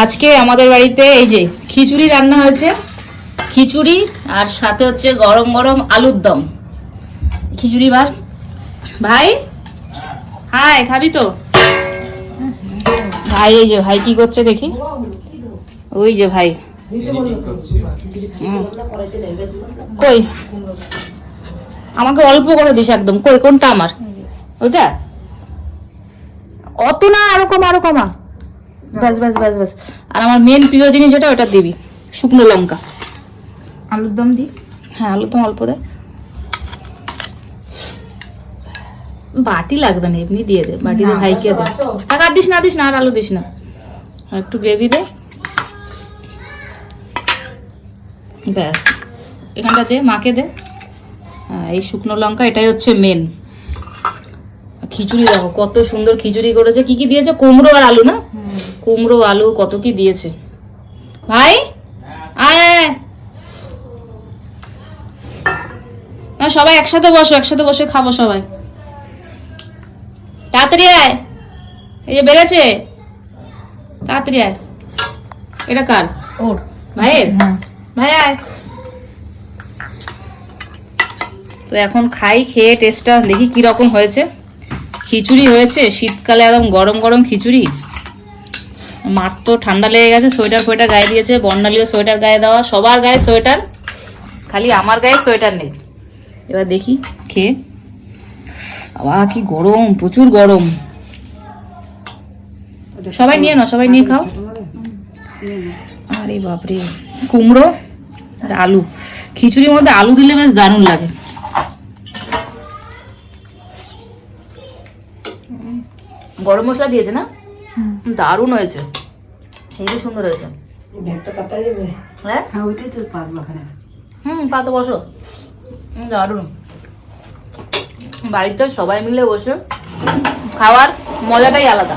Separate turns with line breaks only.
আজকে আমাদের বাড়িতে এই যে খিচুড়ি রান্না হয়েছে, খিচুড়ি আর সাথে হচ্ছে গরম গরম আলুর দম। খিচুড়ি বার ভাই, হাই খাবি তো ভাই? এই যে ভাই কি করছে দেখি, ওই যে ভাই কই, আমাকে অল্প করে দিস একদম। কই কোনটা আমার? ওইটা অত না, আরো কমা আরো কমা। ব্যাস ব্যাস ব্যাস ব্যাস। আর আমার মেন প্রিয় জিনিস যেটা, ওটা দিবি শুকনো লঙ্কা।
আলুর দম দি।
হ্যাঁ আলুর দম অল্প দে, বাটি লাগবে না, এমনি দিয়ে দে। বাটিতে ভাইকে দে। থাক আর দিস না, দিস না, আর আলু দিস না, একটু গ্রেভি দে ব্যাস। এখানটা দে, মাকে দে। হ্যাঁ এই শুকনো লঙ্কা, এটাই হচ্ছে মেন। খিচুড়ি দেখো কত সুন্দর খিচুড়ি করেছে। কি কি দিয়েছে? কুমড়ো আর আলু না? কুমড়ো আলু কত কি দিয়েছে। ভাই আয় আয়, না সবাই একসাথে বসো, একসাথে বসে খাবো সবাই। তাড়াতাড়ি আয়, এই যে বেড়েছে, তাড়াতাড়ি আয়। এটা কার?
ওর
ভাইয়ের? ভাই আয়। তো এখন খাই, খেয়ে টেস্টটা দেখি কি রকম হয়েছে। খিচুড়ি হয়েছে শীতকালে, একদম গরম গরম খিচুড়ি। মার তো ঠান্ডা লেগে গেছে, সোয়েটার ফোয়েটার গায়ে দিয়েছে। বর্ণালীয় সোয়েটার গায়ে দেওয়া, সবার গায়ে সোয়েটার, খালি আমার গায়ে সোয়েটার নেই। এবার দেখি খেয়ে, বাবা কি গরম, প্রচুর গরম। সবাই নিয়ে নাও, সবাই নিয়ে খাও। আরে বাপরে, কুমড়ো আর আলু, খিচুড়ির মধ্যে আলু দিলে বেশ দারুণ লাগে। গরম মশলা দিয়েছে না, দারুণ হয়েছে, হেবি সুন্দর হয়েছে। হ্যাঁ
ওইটাই তো পাতলা খানা।
পাতো বসো, দারুণ। বাড়িতে সবাই মিলে বসে খাওয়ার মজাটাই আলাদা।